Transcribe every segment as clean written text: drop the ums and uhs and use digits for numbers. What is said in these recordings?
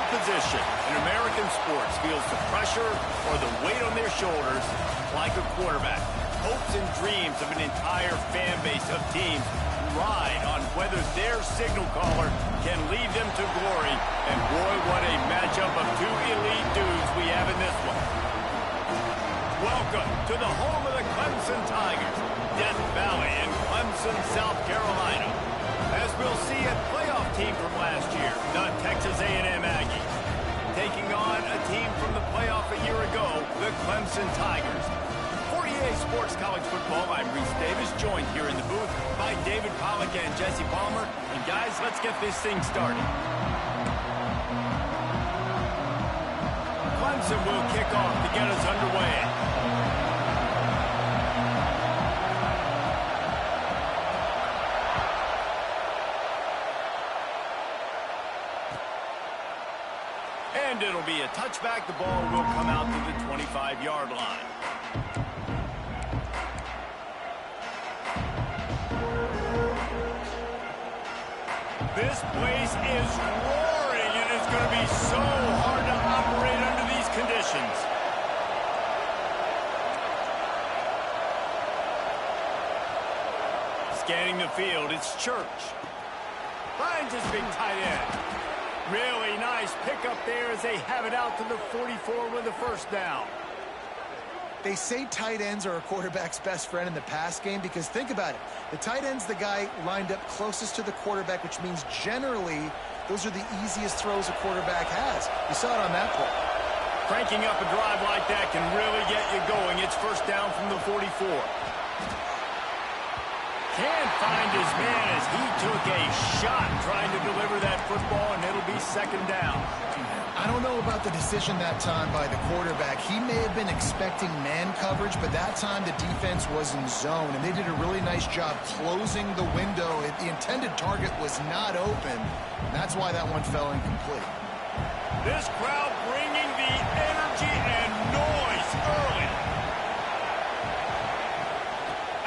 position in American sports feels the pressure or the weight on their shoulders like a quarterback. Hopes and dreams of an entire fan base of teams ride on whether their signal caller can lead them to glory. And boy, what a matchup of two elite dudes we have in this one. Welcome to the home of the Clemson Tigers, Death Valley in Clemson, South Carolina. As we'll see, a playoff team from last year, the Texas A&M Aggies, taking on a team from the playoff a year ago, the Clemson Tigers. For EA Sports College Football, I'm Reese Davis, joined here in the booth by David Pollack and Jesse Palmer. And guys, let's get this thing started. Clemson will kick off to get us underway. And it'll be a touchback. The ball will come out to the 25-yard line. This place is roaring, and it's going to be so hard to operate under these conditions. Scanning the field, it's Church. Finds his big tight end. Really nice pickup there as they have it out to the 44 with a first down. They say tight ends are a quarterback's best friend in the pass game because think about it. The tight end's the guy lined up closest to the quarterback, which means generally those are the easiest throws a quarterback has. You saw it on that play. Cranking up a drive like that can really get you going. It's first down from the 44. Can't find his man as he took a shot trying to deliver that football, and it'll be second down. I don't know about the decision that time by the quarterback. He may have been expecting man coverage, but that time the defense was in zone, and they did a really nice job closing the window. The intended target was not open. That's why that one fell incomplete. This crowd bringing the energy and noise early.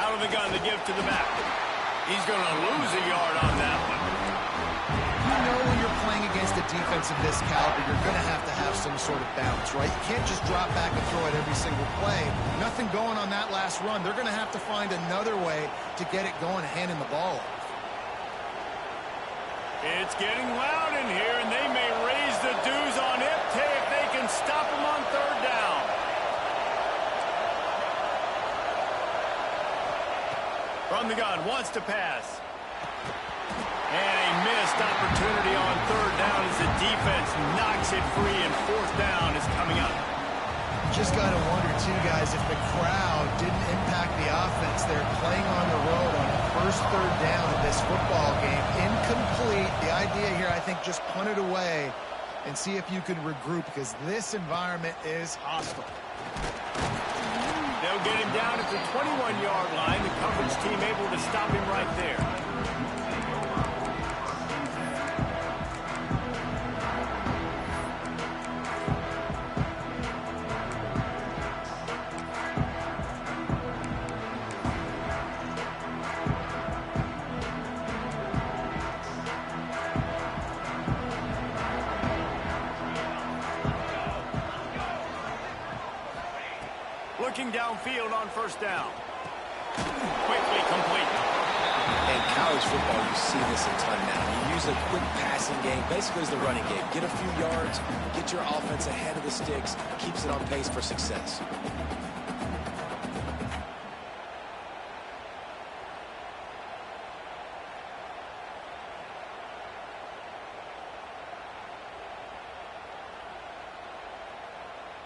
Out of the gun to give to the back. He's going to lose a yard on that one. You know when you're playing against a defense of this caliber, you're going to have some sort of bounce, right? You can't just drop back and throw it every single play. Nothing going on that last run. They're going to have to find another way to get it going, handing the ball off. It's getting loud in here, and they may raise the dues on Ipte if they can stop him on third down. From the gun, wants to pass. And a missed opportunity on third down as the defense knocks it free, and fourth down is coming up. Just got to wonder, too, guys, if the crowd didn't impact the offense. They're playing on the road on the first third down of this football game. Incomplete. The idea here, I think, just punt it away and see if you could regroup because this environment is hostile. They'll get him down at the 21-yard line. The coverage team able to stop him right there. Looking downfield on first down. Quickly complete. In college football, you see this a ton now. You use a quick passing game, basically as the running game. Get a few yards, get your offense ahead of the sticks, keeps it on pace for success.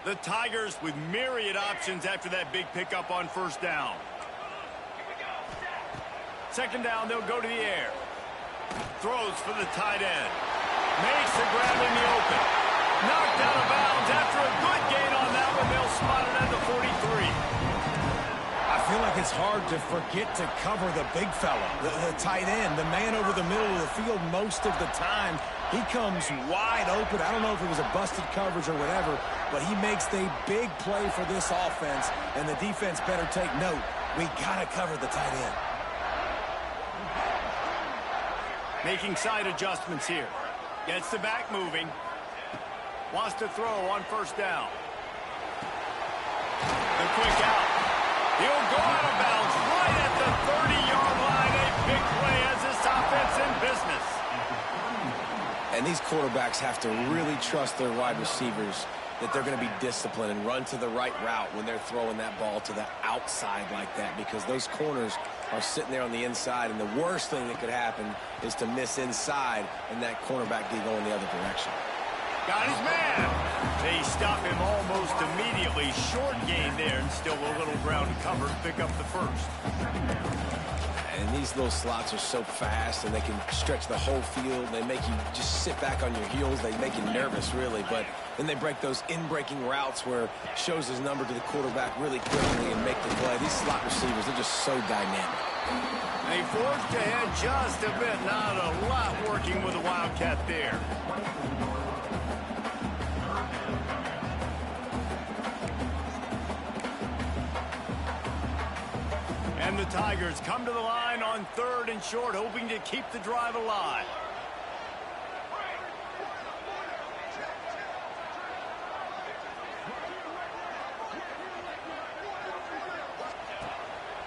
The Tigers with myriad options after that big pickup on first down. Second down, they'll go to the air. Throws for the tight end. Makes the grab in the open. Knocked out of bounds after a good gain on that one. They'll spot it at the 43. I feel like it's hard to forget to cover the big fella, the tight end, the man over the middle of the field most of the time. He comes wide open. I don't know if it was a busted coverage or whatever, but he makes the big play for this offense, and the defense better take note. We got to cover the tight end. Making side adjustments here. Gets the back moving. Wants to throw on first down. The quick out. He'll go out of bounds right at the 30-yard line. A big play as this offense in business. And these quarterbacks have to really trust their wide receivers that they're going to be disciplined and run to the right route when they're throwing that ball to the outside like that, because those corners are sitting there on the inside, and the worst thing that could happen is to miss inside and that cornerback be going the other direction. Got his man. They stop him almost immediately. Short gain there, and still a little ground to cover to pick up the first. And these little slots are so fast, and they can stretch the whole field. They make you just sit back on your heels. They make you nervous, really. But then they break those in-breaking routes where it shows his number to the quarterback really quickly and make the play. These slot receivers, they're just so dynamic. They forced ahead just a bit. Not a lot working with the Wildcat there. And the Tigers come to the line on 3rd and short, hoping to keep the drive alive.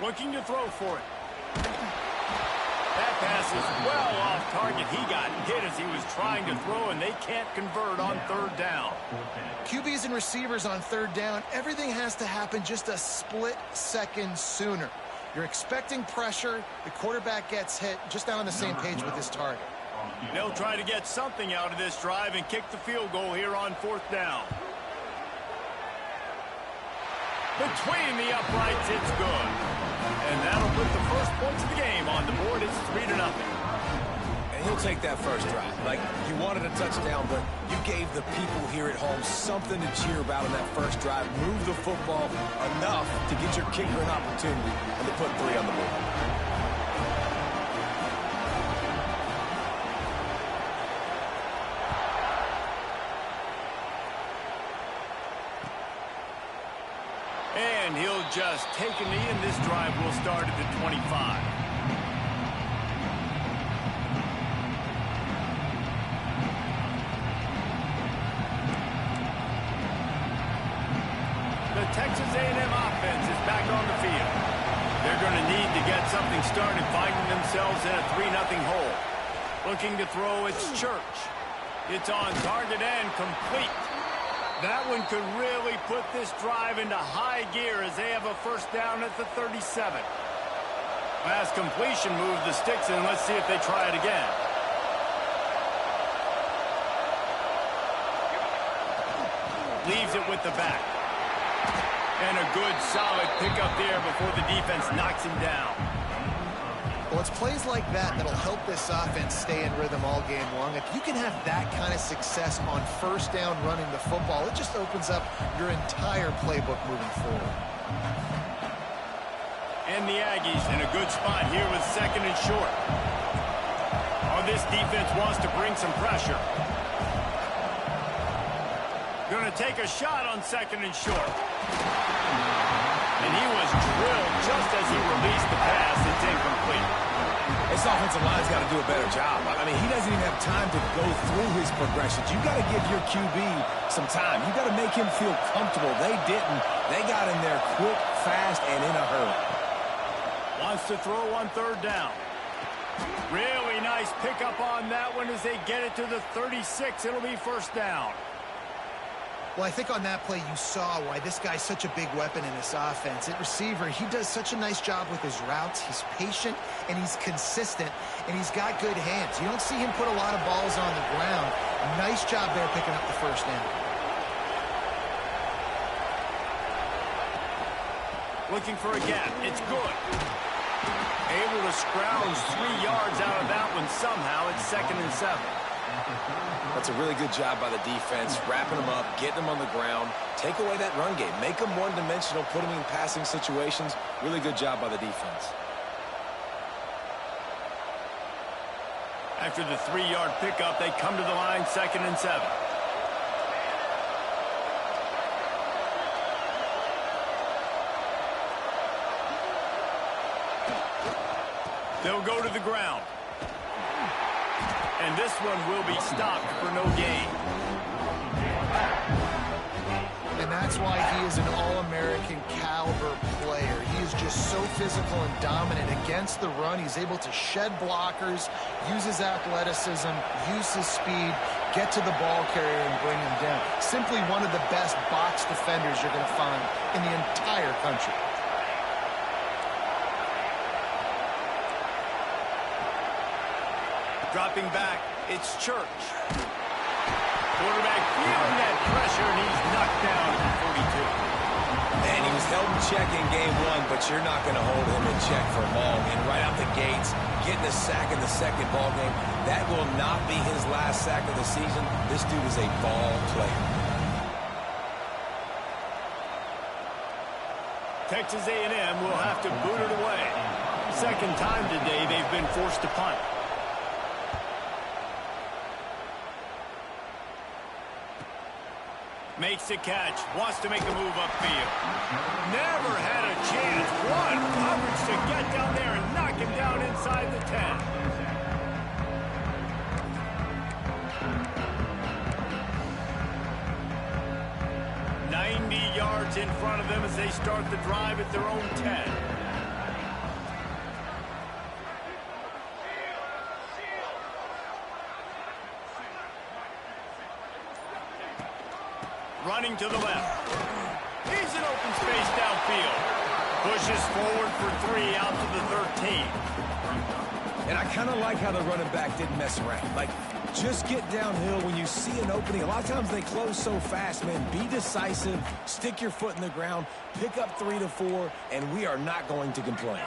Looking to throw for it. That pass is well off target. He got hit as he was trying to throw, and they can't convert on 3rd down. QBs and receivers on 3rd down, everything has to happen just a split second sooner. You're expecting pressure. The quarterback gets hit. Just not on the same page with his target. They'll try to get something out of this drive and kick the field goal here on 4th down. Between the uprights, it's good. And that'll put the first points of the game on the board. It's 3-0. And he'll take that first drive. Like, you wanted a touchdown, but you gave the people here at home something to cheer about in that first drive. Move the football enough to get your kicker an opportunity and to put 3 on the board. And he'll just take a knee, and this drive will start at the 25. The Texas A&M offense is back on the field. They're going to need to get something started, finding themselves in a 3-0 hole. Looking to throw, it's Church. It's on target and complete. That one could really put this drive into high gear as they have a first down at the 37. Pass completion moved the sticks, and let's see if they try it again. Leaves it with the back. And a good, solid pickup there before the defense knocks him down. Well, it's plays like that that'll help this offense stay in rhythm all game long. If you can have that kind of success on first down running the football, it just opens up your entire playbook moving forward. And the Aggies in a good spot here with 2nd and short. Oh, this defense wants to bring some pressure. Going to take a shot on 2nd and short. And he was drilled just as he released the pass. It's incomplete. This offensive line's got to do a better job. I mean, he doesn't even have time to go through his progressions. You got to give your QB some time. You got to make him feel comfortable. They didn't. They got in there quick, fast, and in a hurry. Wants to throw on 3rd down. Really nice pickup on that one as they get it to the 36. It'll be first down. Well, I think on that play you saw why this guy's such a big weapon in this offense. At receiver, he does such a nice job with his routes. He's patient, and he's consistent, and he's got good hands. You don't see him put a lot of balls on the ground. Nice job there picking up the first down. Looking for a gap. It's good. Able to scrounge 3 yards out of that one somehow. It's 2nd and 7. That's a really good job by the defense, wrapping them up, getting them on the ground, take away that run game, make them one-dimensional, put them in passing situations. Really good job by the defense. After the 3-yard pickup, they come to the line, 2nd and 7. They'll go to the ground. And this one will be stopped for no gain. And that's why he is an All-American caliber player. He is just so physical and dominant against the run. He's able to shed blockers, use his athleticism, use his speed, get to the ball carrier and bring him down. Simply one of the best box defenders you're going to find in the entire country. Dropping back, it's Church. Quarterback feeling that pressure, and he's knocked down at 42. And he was held in check in game one, but you're not going to hold him in check for long. And right out the gates, getting a sack in the second ball game, that will not be his last sack of the season. This dude is a ball player. Texas A&M will have to boot it away. Second time today they've been forced to punt. Makes the catch, wants to make a move upfield. Never had a chance. One coverage to get down there and knock him down inside the 10. Yards in front of them as they start the drive at their own 10. Running to the left. He's in open space downfield. Pushes forward for 3 out to the 13. And I kind of like how the running back didn't mess around. Like, just get downhill when you see an opening. A lot of times they close so fast, man. Be decisive, stick your foot in the ground, pick up 3 to 4, and we are not going to complain.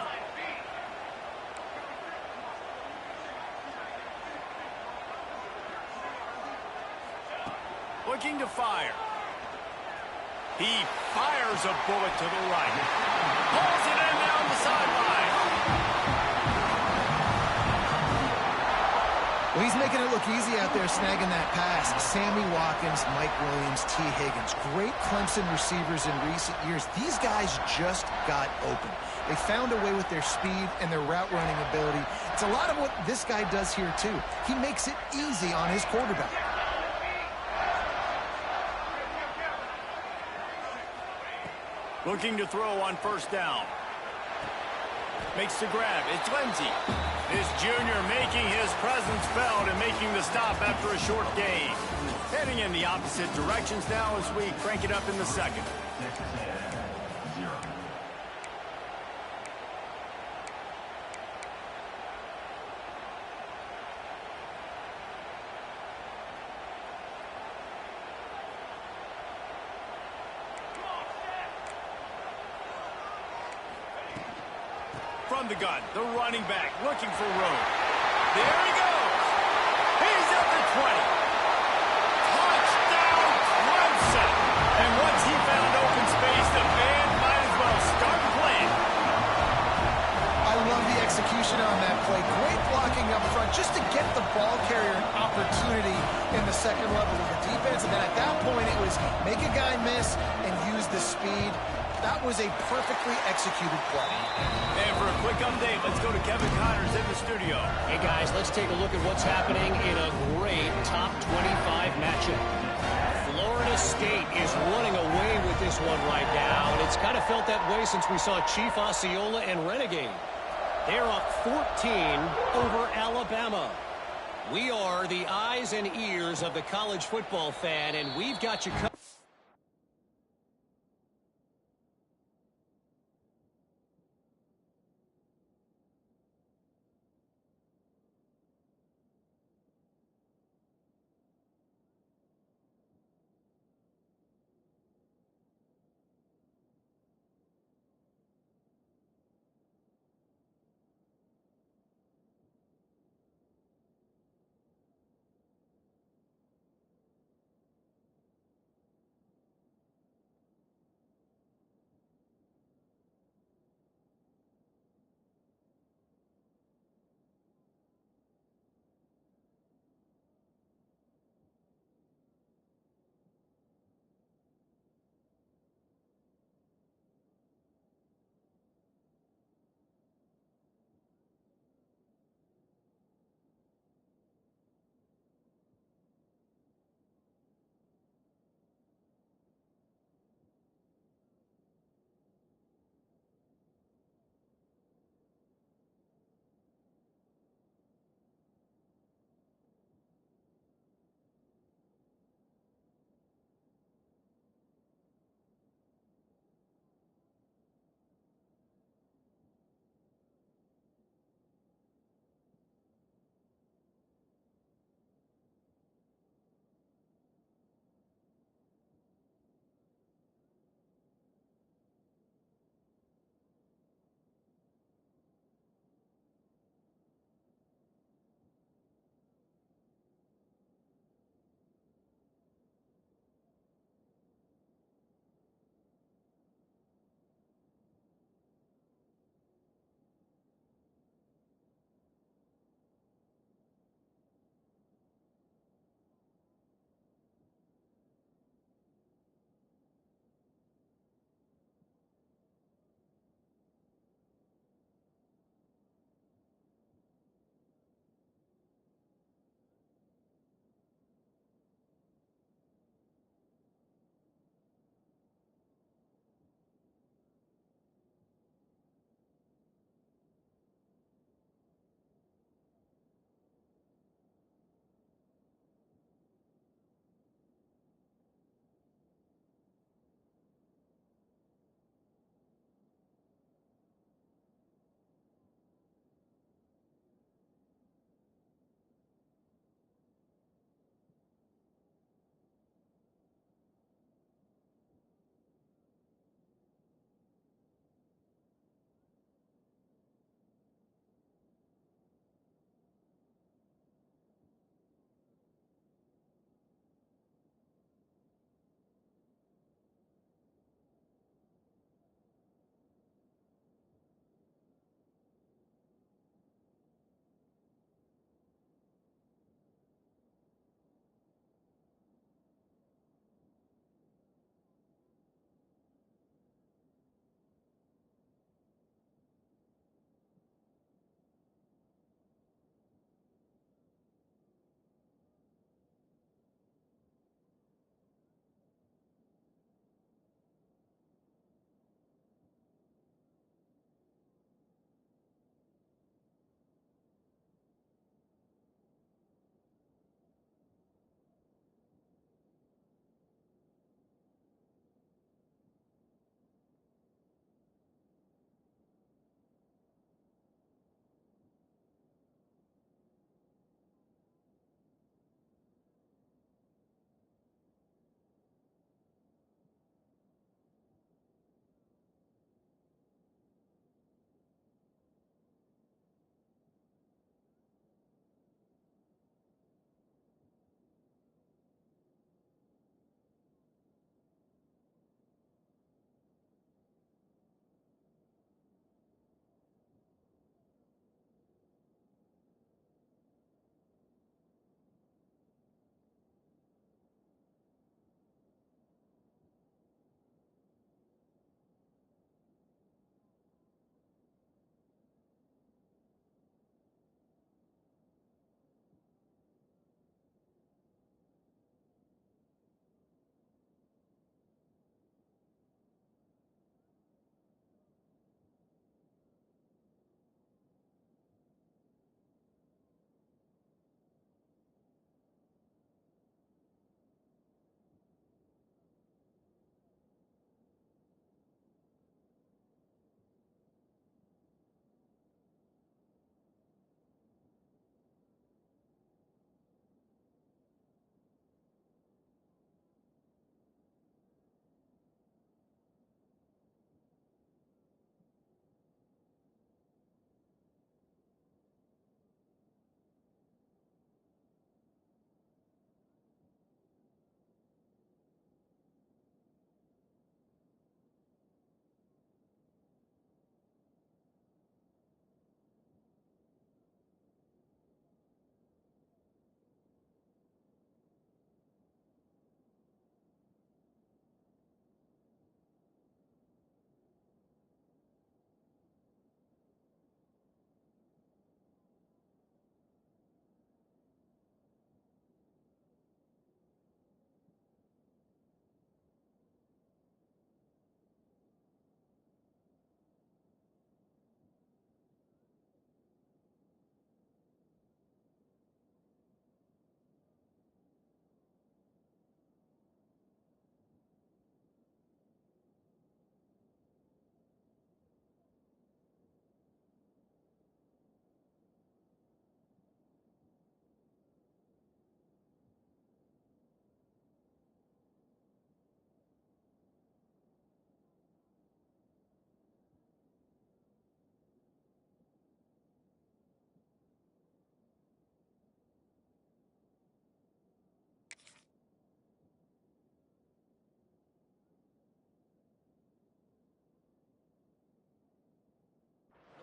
Looking to fire. He fires a bullet to the right. Pulls it in down the sideline. Well, he's making it look easy out there, snagging that pass. Sammy Watkins, Mike Williams, T. Higgins. Great Clemson receivers in recent years. These guys just got open. They found a way with their speed and their route running ability. It's a lot of what this guy does here, too. He makes it easy on his quarterback. Looking to throw on first down. Makes the grab. It's Lindsey. This junior making his presence felt and making the stop after a short gain. Heading in the opposite directions now as we crank it up in the second. From the gun, the running back looking for room. There he goes. He's at the 20. Touchdown, Clemson. And once he found open space, the band might as well start playing. I love the execution on that play. Great blocking up front just to get the ball carrier an opportunity in the second level of the defense. And then at that point, it was make a guy miss and use the speed. That was a perfectly executed play. And for a quick update, let's go to Kevin Connors in the studio. Hey, guys, let's take a look at what's happening in a great top 25 matchup. Florida State is running away with this one right now, and it's kind of felt that way since we saw Chief Osceola and Renegade. They're up 14 over Alabama. We are the eyes and ears of the college football fan, and we've got you covered.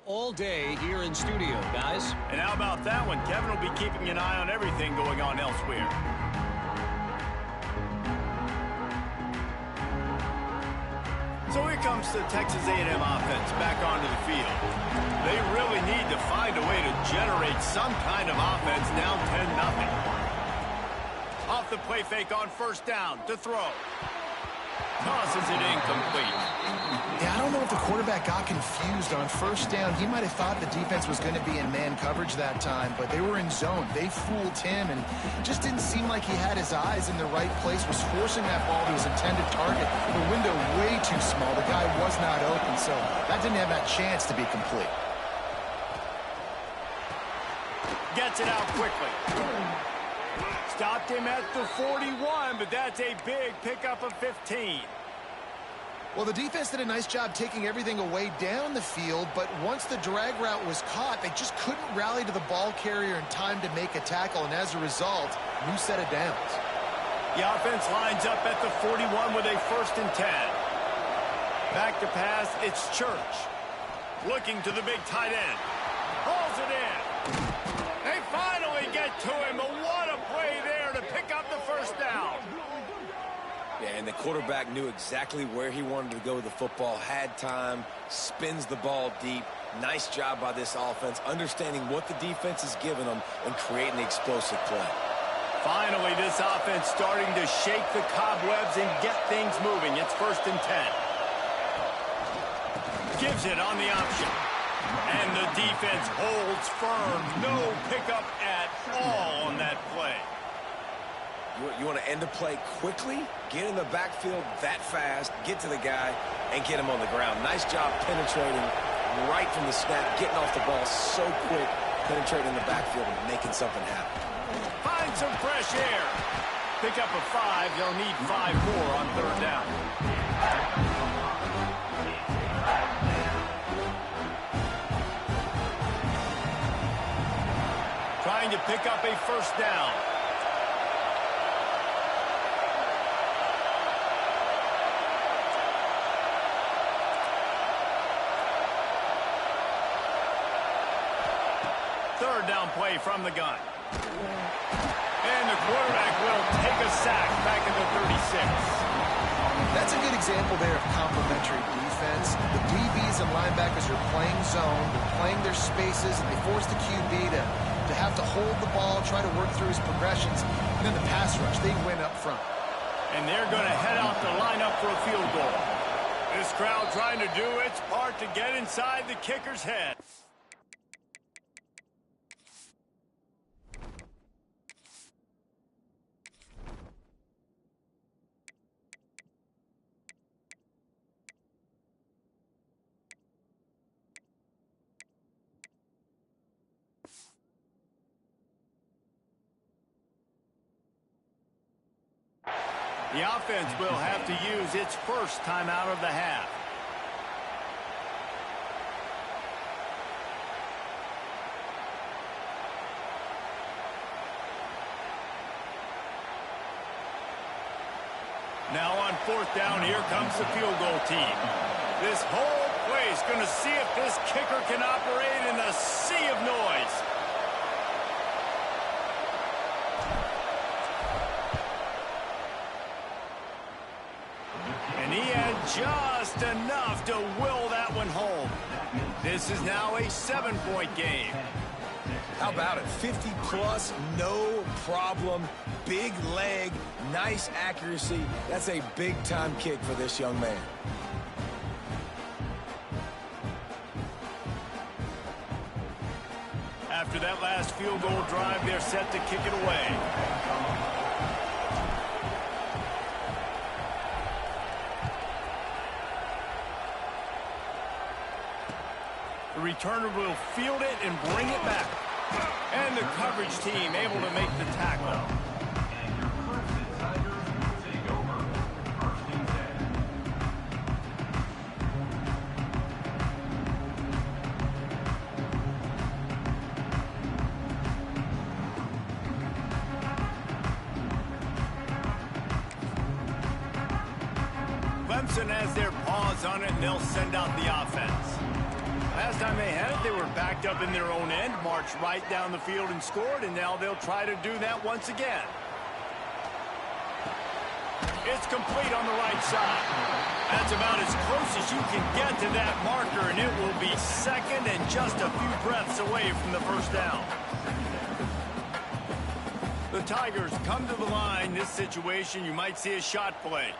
all day here in studio, guys. And how about that one? Kevin will be keeping an eye on everything going on elsewhere. So here comes the Texas A&M offense back onto the field. They really need to find a way to generate some kind of offense down 10-0. Off the play fake on first down to throw. Tosses it incomplete. Yeah, I don't know if the quarterback got confused on first down. He might have thought the defense was going to be in man coverage that time, but they were in zone. They fooled him and just didn't seem like he had his eyes in the right place, was forcing that ball to his intended target. The window way too small. The guy was not open, so that didn't have that chance to be complete. Gets it out quickly. Stopped him at the 41, but that's a big pickup of 15. Well, the defense did a nice job taking everything away down the field, but once the drag route was caught, they just couldn't rally to the ball carrier in time to make a tackle, and as a result, new set of downs. The offense lines up at the 41 with a 1st and 10. Back to pass, it's Church. Looking to the big tight end. Hauls it in. They finally get to him, but what a play there to pick up the 1st down. Yeah, and the quarterback knew exactly where he wanted to go with the football, had time, spins the ball deep. Nice job by this offense, understanding what the defense is giving them and creating the explosive play. Finally, this offense starting to shake the cobwebs and get things moving. It's 1st and 10. Gives it on the option. And the defense holds firm. No pickup at all on that play. You want to end the play quickly, get in the backfield that fast, get to the guy, and get him on the ground. Nice job penetrating right from the snap, getting off the ball so quick, penetrating the backfield and making something happen. Find some fresh air. Pick up a 5. They'll need 5 more on 3rd down. Trying to pick up a 1st down. Third down play from the gun. And the quarterback will take a sack back in the 36. That's a good example there of complementary defense. The DBs and linebackers are playing zone, they're playing their spaces, and they force the QB to have to hold the ball, try to work through his progressions, and then the pass rush, they win up front. And they're going to head out to line up for a field goal. This crowd trying to do its part to get inside the kicker's head. The offense will have to use its first timeout of the half. Now on 4th down, here comes the field goal team. This whole place going to see if this kicker can operate in a sea of noise. And he had just enough to will that one home. This is now a 7-point game. How about it? 50-plus, no problem. Big leg, nice accuracy. That's a big-time kick for this young man. After that last field goal drive, they're set to kick it away. The returner will field it and bring it back. And the coverage team able to make the tackle. Clemson has their paws on it, and they'll send out the offense. Last time they had it, they were backed up in their own end, marched right down the field and scored, and now they'll try to do that once again. It's complete on the right side. That's about as close as you can get to that marker, and it will be second and just a few breaths away from the first down. The Tigers come to the line. This situation, you might see a shot play.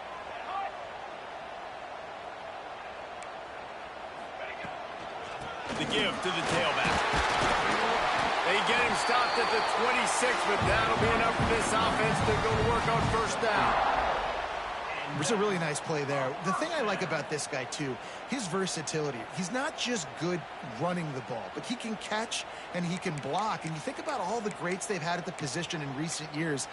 The give to the tailback. They get him stopped at the 26, but that'll be enough for this offense to go to work on first down. It was a really nice play there. The thing I like about this guy, too, his versatility. He's not just good running the ball, but he can catch and he can block. And you think about all the greats they've had at the position in recent years.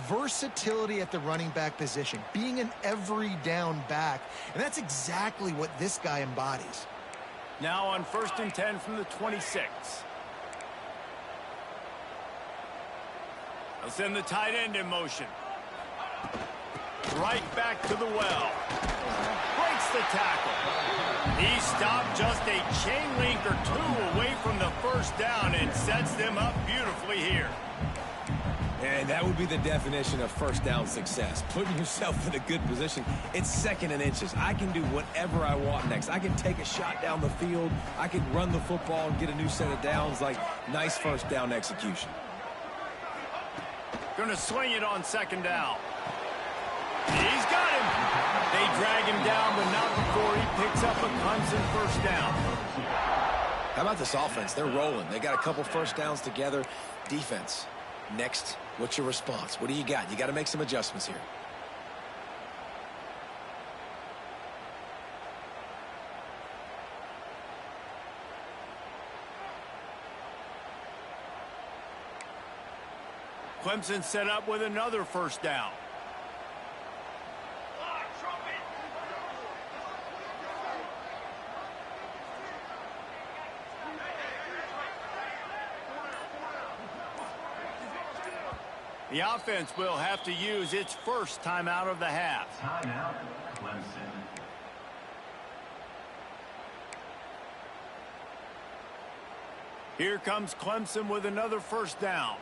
Versatility at the running back position, being an every down back. And that's exactly what this guy embodies. Now on 1st and 10 from the 26. They'll send the tight end in motion. Right back to the well. Breaks the tackle. He stopped just a chain link or two away from the first down and sets them up beautifully here. And that would be the definition of first down success. Putting yourself in a good position. It's 2nd and inches. I can do whatever I want next. I can take a shot down the field. I can run the football and get a new set of downs. Like, nice first down execution. Going to swing it on 2nd down. He's got him. They drag him down, but not before he picks up a Clemson first down. How about this offense? They're rolling. They got a couple first downs together. Defense. Next, what's your response? What do you got? You got to make some adjustments here. Clemson set up with another first down. The offense will have to use its first timeout of the half. Timeout, Clemson. Here comes Clemson with another first down.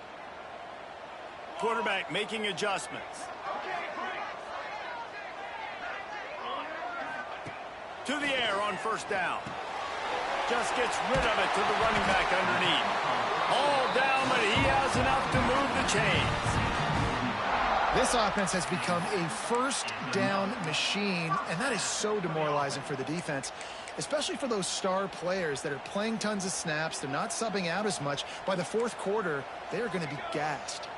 Quarterback making adjustments. To the air on first down. Just gets rid of it to the running back underneath. All down, but he has enough to move the chains. This offense has become a first down machine, and that is so demoralizing for the defense, especially for those star players that are playing tons of snaps. They're not subbing out as much. By the 4th quarter, they are going to be gassed.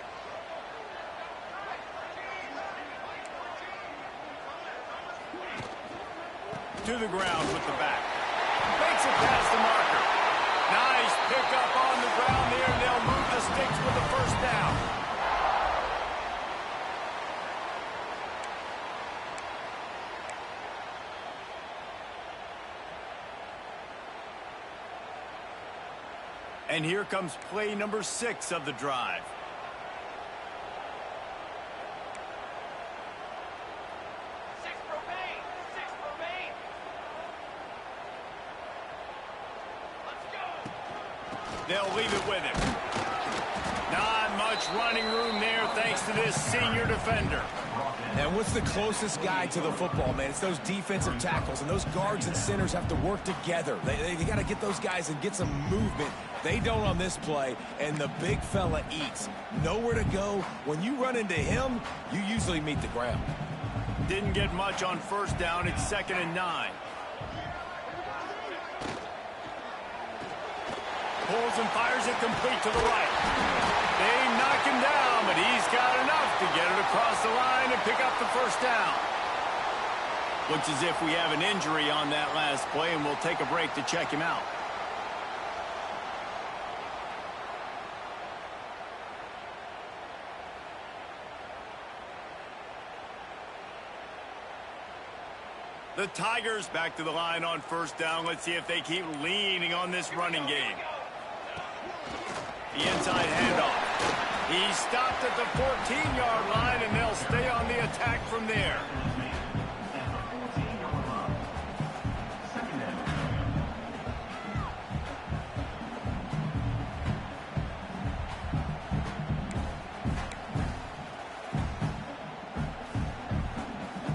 To the ground with the back. Makes it past the marker. Nice pickup on the ground there, and they'll move the sticks with the first down. And here comes play number 6 of the drive. They'll leave it with him. Not much running room there thanks to this senior defender. And what's the closest guy to the football, man? It's those defensive tackles, and those guards and centers have to work together. They got to get those guys and get some movement. They don't on this play, and the big fella eats. Nowhere to go. When you run into him, you usually meet the ground. Didn't get much on first down. It's 2nd and 9. Pulls and fires it complete to the right. They knock him down, but he's got enough to get it across the line and pick up the first down. Looks as if we have an injury on that last play, and we'll take a break to check him out. The Tigers back to the line on first down. Let's see if they keep leaning on this running game. The inside handoff. He stopped at the 14-yard line, and they'll stay on the attack from there.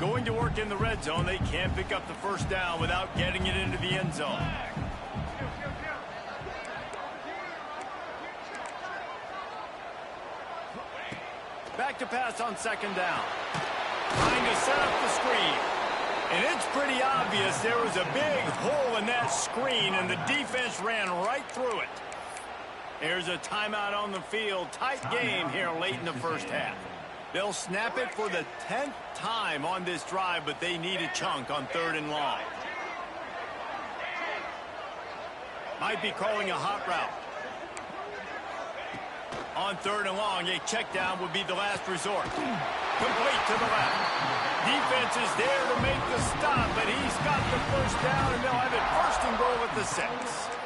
Going to work in the red zone, they can't pick up the first down without getting it into the end zone. Back to pass on second down. Trying to set up the screen. And it's pretty obvious there was a big hole in that screen, and the defense ran right through it. There's a timeout on the field. Tight game here late in the first half. They'll snap it for the 10th time on this drive, but they need a chunk on 3rd and long. Might be calling a hot route. On 3rd and long, a check down would be the last resort. Complete to the left. Defense is there to make the stop, but he's got the first down, and they'll have it 1st and goal at the 6.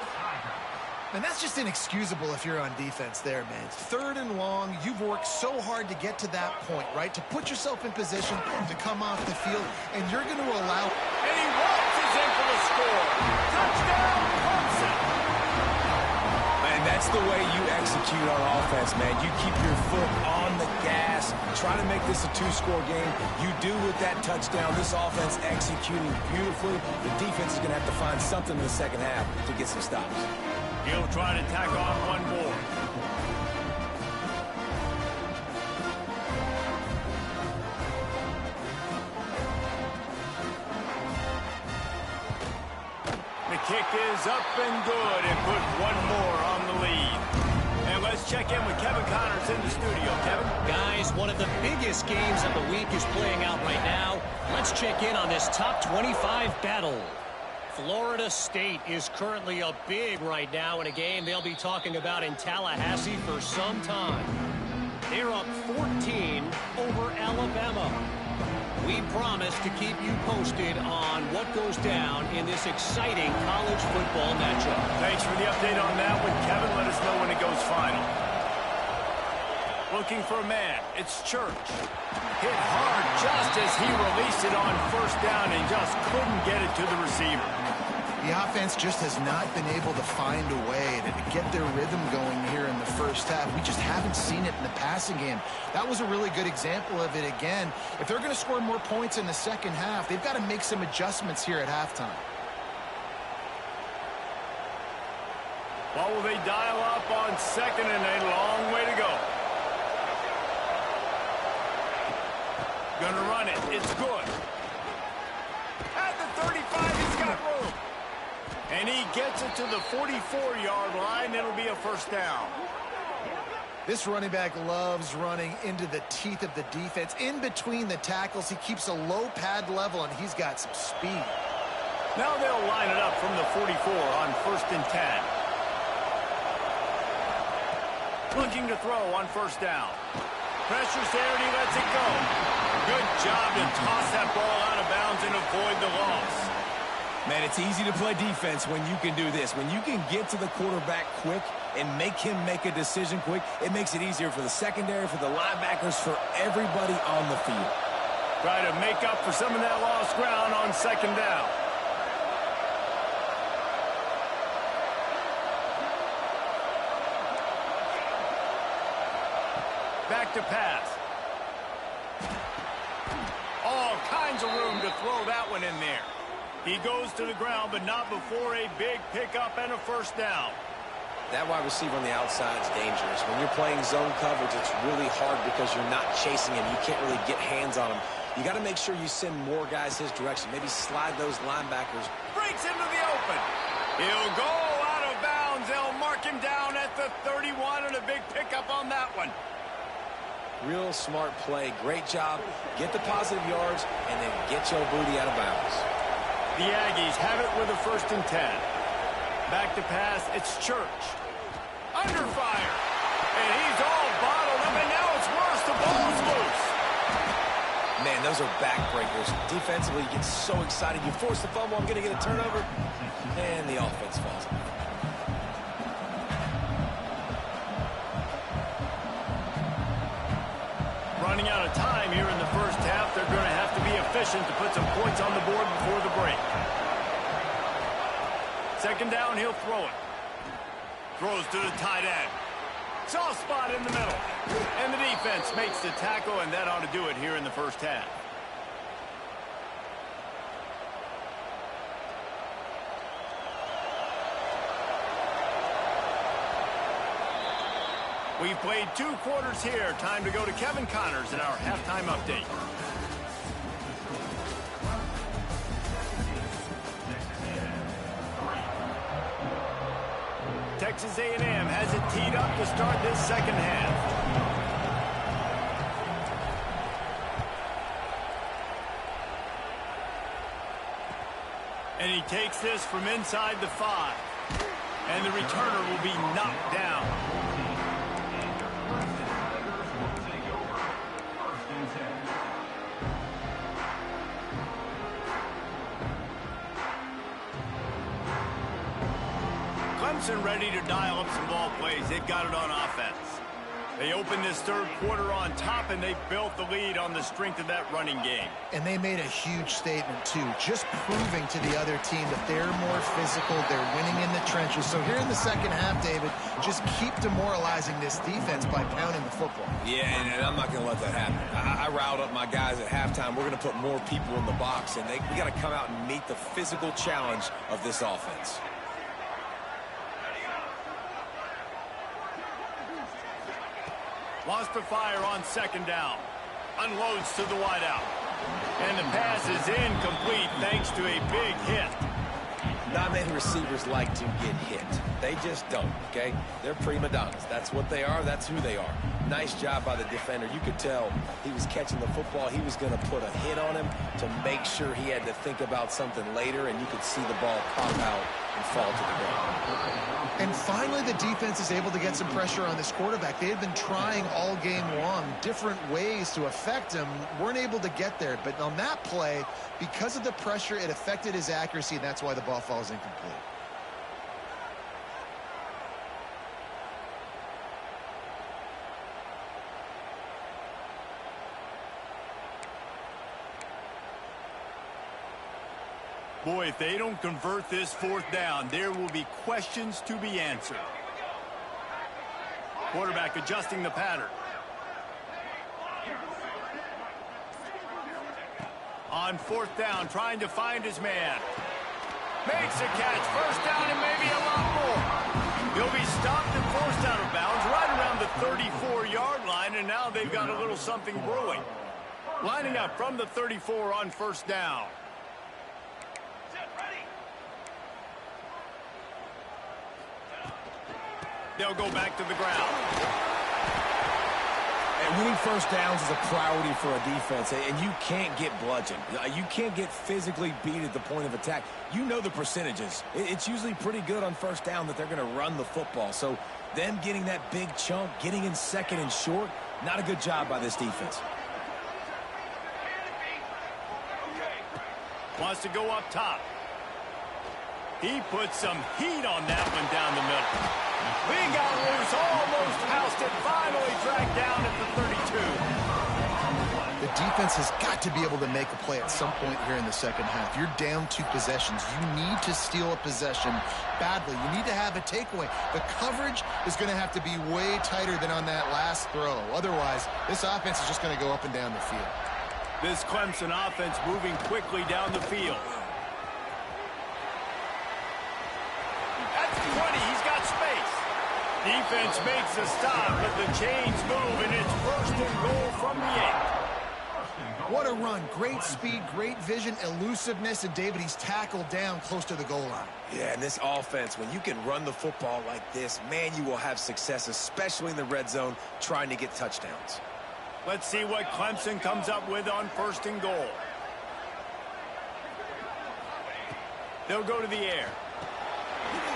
And that's just inexcusable if you're on defense there, man. 3rd and long, you've worked so hard to get to that point, right? To put yourself in position to come off the field, and you're going to allow... And he launches in for the score. Touchdown, Clemson. Man, that's the way you execute on offense, man. You keep your foot on the gas, try to make this a 2-score game. You do with that touchdown. This offense executing beautifully. The defense is going to have to find something in the second half to get some stops. He'll try to tack on one more. The kick is up and good, and put one more on the lead. And let's check in with Kevin Connors in the studio. Kevin? Guys, one of the biggest games of the week is playing out right now. Let's check in on this top 25 battle. Florida State is currently up big right now in a game they'll be talking about in Tallahassee for some time. They're up 14 over Alabama. We promise to keep you posted on what goes down in this exciting college football matchup. Thanks for the update on that one, Kevin. Let us know when it goes final. Looking for a man. It's Church. Hit hard just as he released it on 1st down and just couldn't get it to the receiver. The offense just has not been able to find a way to get their rhythm going here in the first half. We just haven't seen it in the passing game. That was a really good example of it again. If they're going to score more points in the second half, they've got to make some adjustments here at halftime. What will they dial up on 2nd and a long way to go? Gonna run it. It's good. At the 35, he's got room. And he gets it to the 44-yard line. It'll be a 1st down. This running back loves running into the teeth of the defense. In between the tackles, he keeps a low pad level, and he's got some speed. Now they'll line it up from the 44 on 1st and 10. Looking to throw on 1st down. Pressure's there, and he lets it go. Good job to toss that ball out of bounds and avoid the loss. Man, it's easy to play defense when you can do this. When you can get to the quarterback quick and make him make a decision quick, it makes it easier for the secondary, for the linebackers, for everybody on the field. Try to make up for some of that lost ground on 2nd down. Back to pass. All kinds of room to throw that one in there. He goes to the ground, but not before a big pickup and a 1st down. That wide receiver on the outside is dangerous. When you're playing zone coverage, it's really hard because you're not chasing him. You can't really get hands on him. You got to make sure you send more guys his direction. Maybe slide those linebackers. Breaks into the open. He'll go out of bounds. They'll mark him down at the 31, and a big pickup on that one. Real smart play. Great job. Get the positive yards, and then get your booty out of bounds. The Aggies have it with a 1st and 10. Back to pass, it's Church. Under fire. And he's all bottled up, and now it's worse. The ball's loose. Man, those are backbreakers. Defensively, you get so excited. You force the fumble, I'm going to get a turnover, and the offense falls apart. Running out of time here in the first half. They're going to have to be efficient to put some points on the board before the break. 2nd down, he'll throw it. Throws to the tight end. Soft spot in the middle. And the defense makes the tackle, and that ought to do it here in the first half. We've played 2 quarters here. Time to go to Kevin Connors in our halftime update. Texas A&M has it teed up to start this second half. And he takes this from inside the 5. And the returner will be knocked down. Clemson ready to dial up some ball plays. They've got it on offense. They opened this third quarter on top, and they built the lead on the strength of that running game. And they made a huge statement, too, just proving to the other team that they're more physical, they're winning in the trenches. So here in the second half, David, just keep demoralizing this defense by pounding the football. Yeah, and I'm not going to let that happen. I riled up my guys at halftime. We're going to put more people in the box, and we got to come out and meet the physical challenge of this offense. Lost the fire on second down. Unloads to the wideout. And the pass is incomplete thanks to a big hit. Not many receivers like to get hit. They just don't, okay? They're prima donnas. That's what they are. That's who they are. Nice job by the defender. You could tell he was catching the football. He was going to put a hit on him to make sure he had to think about something later, and you could see the ball pop out and fall to the ground. And finally, the defense is able to get some pressure on this quarterback. They had been trying all game long different ways to affect him. Weren't able to get there. But on that play, because of the pressure, it affected his accuracy, and that's why the ball falls incomplete. Boy, if they don't convert this fourth down, there will be questions to be answered. Quarterback adjusting the pattern. On fourth down, trying to find his man. Makes a catch. First down and maybe a lot more. He'll be stopped and forced out of bounds right around the 34-yard line, and now they've got a little something brewing. Lining up from the 34 on first down. They'll go back to the ground. And winning first downs is a priority for a defense, and you can't get bludgeoned. You can't get physically beat at the point of attack. You know the percentages. It's usually pretty good on first down that they're going to run the football. So them getting that big chunk, getting in second and short, not a good job by this defense. Wants to go up top. He puts some heat on that one down the middle. He got loose, almost housed it, finally dragged down at the 32. The defense has got to be able to make a play at some point here in the second half. You're down 2 possessions. You need to steal a possession badly. You need to have a takeaway. The coverage is going to have to be way tighter than on that last throw. Otherwise, this offense is just going to go up and down the field. This Clemson offense moving quickly down the field. That's 20. He's got space. Defense makes a stop, but the chains move, and it's first and goal from the 8. What a run. Great speed, great vision, elusiveness, and David, he's tackled down close to the goal line. Yeah, and this offense, when you can run the football like this, man, you will have success, especially in the red zone, trying to get touchdowns. Let's see what Clemson comes up with on first and goal. They'll go to the air.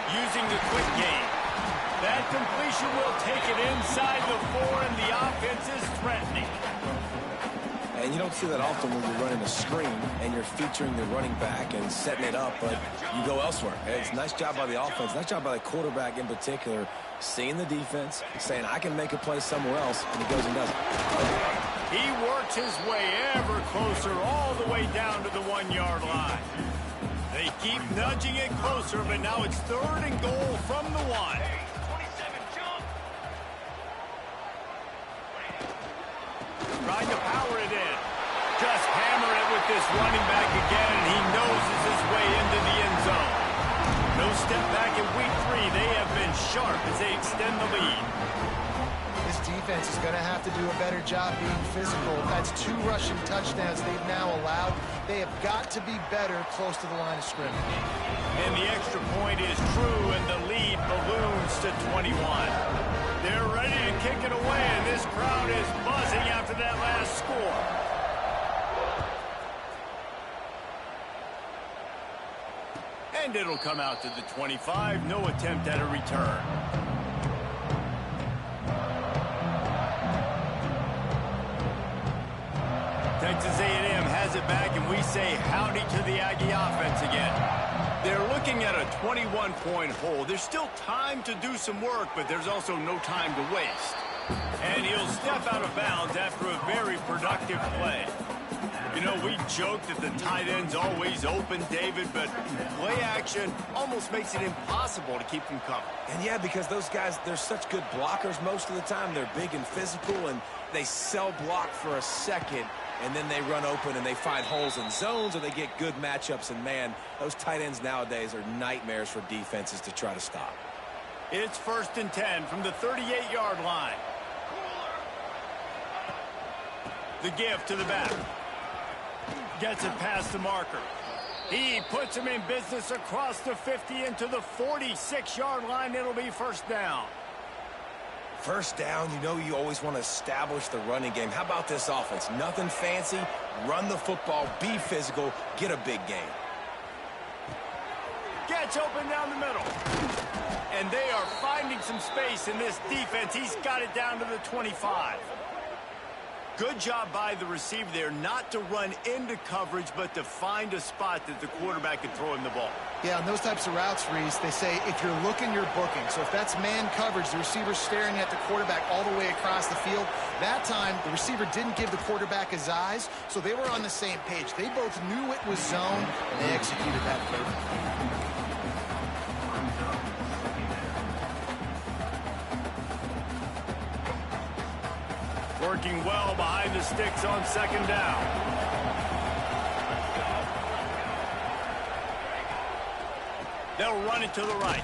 Using the quick game. That completion will take it inside the 4, and the offense is threatening. And you don't see that often when you're running a screen and you're featuring the running back and setting it up, but you go elsewhere. It's a nice job by the offense, nice job by the quarterback in particular, seeing the defense, saying, I can make a play somewhere else, and he goes and does it. He works his way ever closer all the way down to the 1-yard line. They keep nudging it closer, but now it's third and goal from the 1. Trying to power it in. Just hammer it with this running back again, and he noses his way into the end zone. No step back in week 3. They have been sharp as they extend the lead. defense is going to have to do a better job being physical. That's 2 rushing touchdowns they've now allowed. They have got to be better close to the line of scrimmage. And the extra point is true, and the lead balloons to 21. They're ready to kick it away, and this crowd is buzzing after that last score. And it'll come out to the 25. No attempt at a return. Texas A&M has it back, and we say howdy to the Aggie offense again. They're looking at a 21-point hole. There's still time to do some work, but there's also no time to waste. And he'll step out of bounds after a very productive play. You know, we joke that the tight end's always open, David, but play action almost makes it impossible to keep them covered. And yeah, because those guys, they're such good blockers most of the time. They're big and physical, and they cell block for a second, and then they run open and they find holes in zones, or they get good matchups. And, man, those tight ends nowadays are nightmares for defenses to try to stop. It's 1st and 10 from the 38-yard line. The give to the back. Gets it past the marker. He puts him in business across the 50 into the 46-yard line. It'll be 1st down. First down, you know you always want to establish the running game. How about this offense? Nothing fancy. Run the football, be physical, get a big gain. Gets open down the middle. And they are finding some space in this defense. He's got it down to the 25. Good job by the receiver there, not to run into coverage, but to find a spot that the quarterback can throw him the ball. Yeah, on those types of routes, Reese, they say if you're looking, you're booking. So if that's man coverage, the receiver's staring at the quarterback all the way across the field. That time, the receiver didn't give the quarterback his eyes, so they were on the same page. They both knew it was zone, and they executed that perfectly. Working well behind the sticks on 2nd down. They'll run it to the right.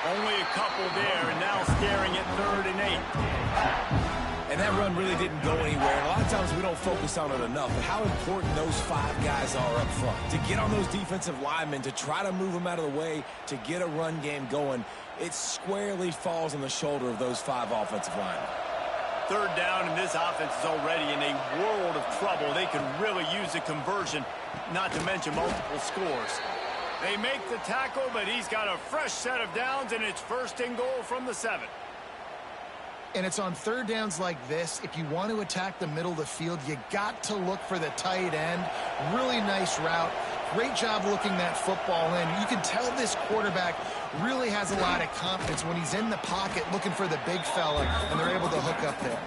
Only a couple there, and now staring at 3rd and 8. And that run really didn't go anywhere. And a lot of times we don't focus on it enough, but how important those 5 guys are up front. To get on those defensive linemen, to try to move them out of the way, to get a run game going, it squarely falls on the shoulder of those 5 offensive linemen. 3rd down, and this offense is already in a world of trouble. They can really use a conversion, not to mention multiple scores. They make the tackle, but he's got a fresh set of downs, and it's 1st and goal from the 7. And it's on 3rd downs like this. If you want to attack the middle of the field, you got to look for the tight end. Really nice route. Great job looking that football in. You can tell this quarterback really has a lot of confidence when he's in the pocket looking for the big fella, and they're able to hook up there.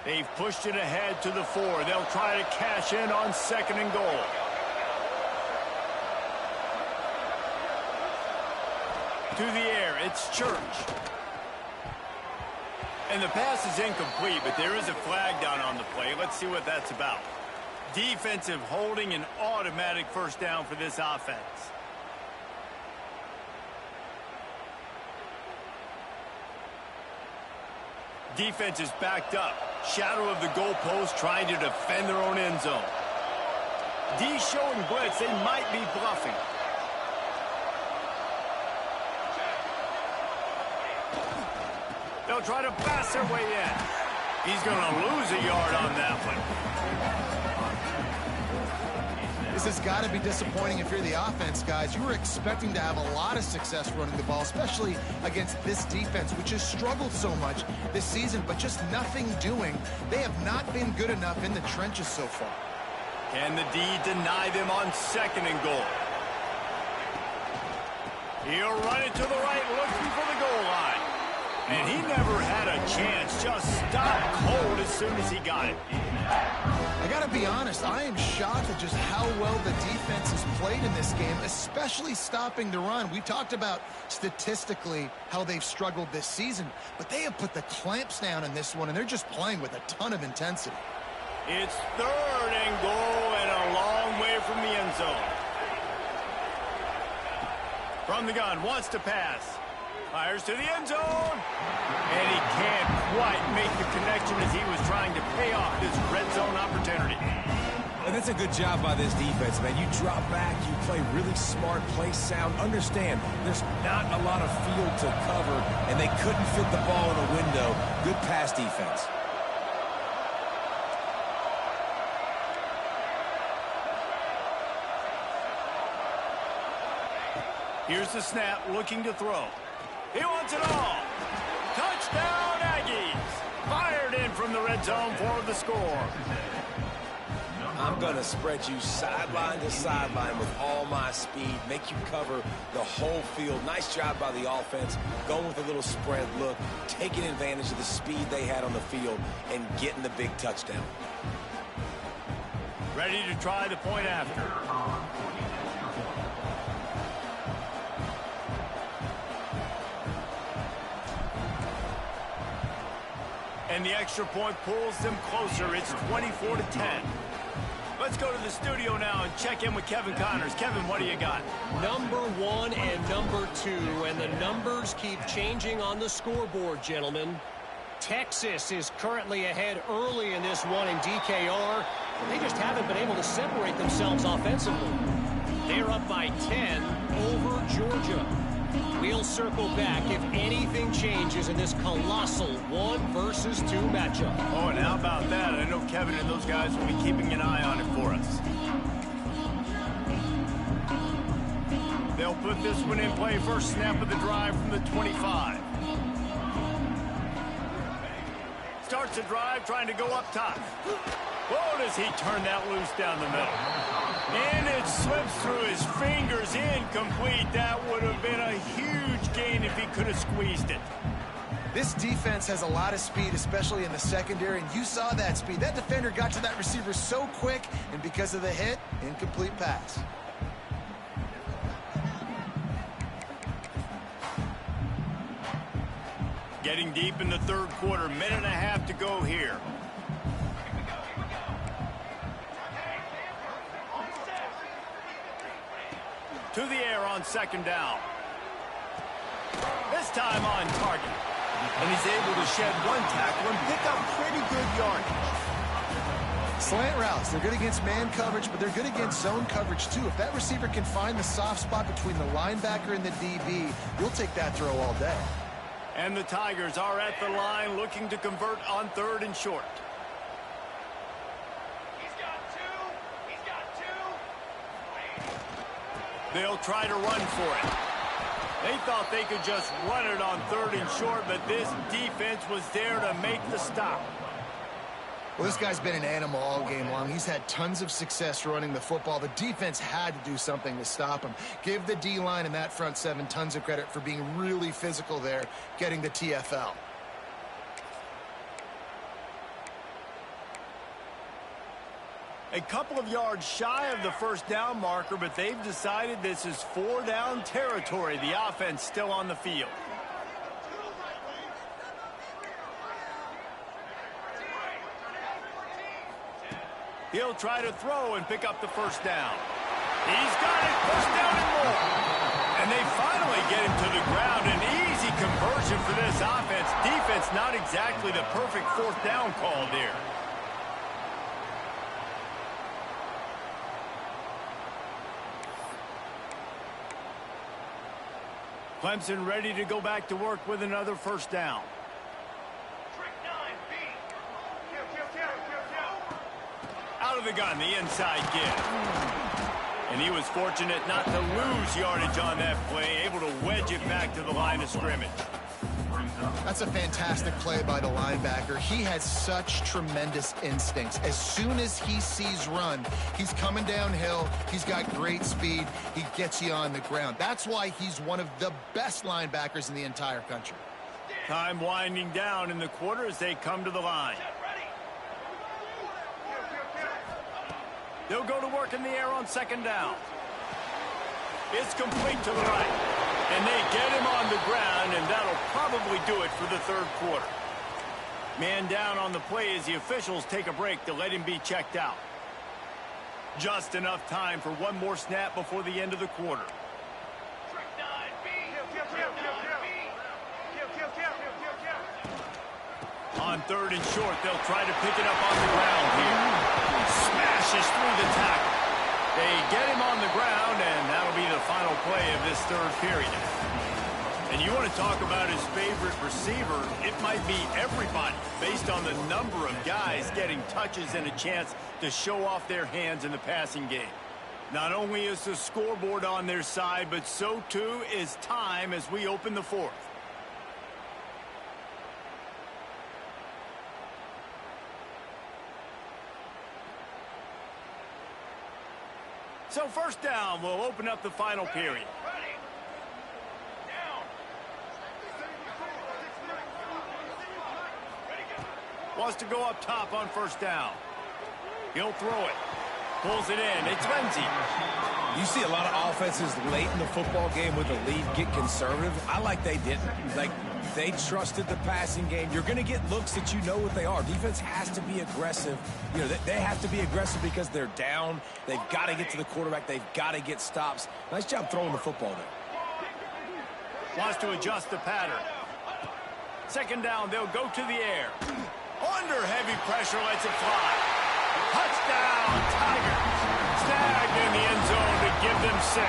They've pushed it ahead to the 4. They'll try to cash in on 2nd and goal. To the air, it's Church. And the pass is incomplete, but there is a flag down on the play. Let's see what that's about. Defensive holding, an automatic 1st down for this offense. Defense is backed up. Shadow of the goalpost, trying to defend their own end zone. D showing blitz. They might be bluffing. They'll try to pass their way in. He's going to lose a yard on that one. This has got to be disappointing if you're the offense, guys. You were expecting to have a lot of success running the ball, especially against this defense, which has struggled so much this season, but just nothing doing. They have not been good enough in the trenches so far. Can the D deny them on 2nd and goal? He'll run it to the right, looking for the goal line. And he never had a chance, just stopped cold as soon as he got it. I got to be honest, I am shocked at just how well the defense has played in this game, especially stopping the run. We talked about statistically how they've struggled this season, but they have put the clamps down in this one, and they're just playing with a ton of intensity. It's 3rd and goal and a long way from the From the gun, wants to pass. Fires to the end zone. And he can't quite make the connection as he was trying to pay off this red zone opportunity. And that's a good job by this defense, man. You drop back, you play really smart, play sound. Understand, there's not a lot of field to cover, and they couldn't fit the ball in a window. Good pass defense. Here's the snap, looking to throw. He wants it all. Touchdown, Aggies. Fired in from the red zone for the score. I'm going to spread you sideline to sideline with all my speed, make you cover the whole field. Nice job by the offense, going with a little spread look, taking advantage of the speed they had on the field, and getting the big touchdown. Ready to try the point after. And the extra point pulls them closer. It's 24-10. Let's go to the studio now and check in with Kevin Connors. Kevin, what do you got? Number 1 and number 2, and the numbers keep changing on the scoreboard, gentlemen. Texas is currently ahead early in this one in DKR. They just haven't been able to separate themselves offensively. They're up by 10 over Georgia. We'll circle back if anything changes in this colossal 1 versus 2 matchup. Oh, and how about that? I know Kevin and those guys will be keeping an eye on it for us. They'll put this one in play. First snap of the drive from the 25. Starts the drive trying to go up top. Oh, does he turn that loose down the middle? And it slips through his fingers, incomplete. That would have been a huge gain if he could have squeezed it. This defense has a lot of speed, especially in the secondary, and you saw that speed. That defender got to that receiver so quick, and because of the hit, incomplete pass. Getting deep in the third quarter, minute and a half to go here. To the air on second down. This time on target. And he's able to shed one tackle and pick up pretty good yardage. Slant routes, they're good against man coverage, but they're good against zone coverage too. If that receiver can find the soft spot between the linebacker and the DB, you'll take that throw all day. And the Tigers are at the line looking to convert on third and short. They'll try to run for it. They thought they could just run it on third and short, but this defense was there to make the stop. Well, this guy's been an animal all game long. He's had tons of success running the football. The defense had to do something to stop him. Give the D-line and that front seven tons of credit for being really physical there, getting the TFL. A couple of yards shy of the first down marker, but they've decided this is 4 down territory. The offense still on the field. He'll try to throw and pick up the first down. He's got it, first down and more. And they finally get him to the ground. An easy conversion for this offense. Defense not exactly the perfect fourth down call there. Clemson ready to go back to work with another first down. Out of the gun, the inside give. And he was fortunate not to lose yardage on that play, able to wedge it back to the line of scrimmage. That's a fantastic play by the linebacker. He has such tremendous instincts. As soon as he sees run, he's coming downhill. He's got great speed. He gets you on the ground. That's why he's one of the best linebackers in the entire country. Time winding down in the quarter as they come to the line. They'll go to work in the air on second down. It's complete to the right. And they get him on the ground, and that'll probably do it for the third quarter. Man down on the play as the officials take a break to let him be checked out. Just enough time for one more snap before the end of the quarter. On 3rd and short, they'll try to pick it up on the ground here. Smashes through the tackle. They get him on the ground, and that'll be the final play of this 3rd period. And you want to talk about his favorite receiver, it might be everybody, based on the number of guys getting touches and a chance to show off their hands in the passing game. Not only is the scoreboard on their side, but so too is time as we open the 4th. So 1st down will open up the final period. Wants to go up top on 1st down. He'll throw it. Pulls it in. It's Lindsey. You see a lot of offenses late in the football game with the lead get conservative. I like they didn't. Like, they trusted the passing game. You're going to get looks that you know what they are. Defense has to be aggressive. You know, they have to be aggressive because they're down. They've got to get to the quarterback. They've got to get stops. Nice job throwing the football there. Wants to adjust the pattern. 2nd down, they'll go to the air. Under heavy pressure, lets it fly. Touchdown, Tigers. Snagged in the end zone to give them 6.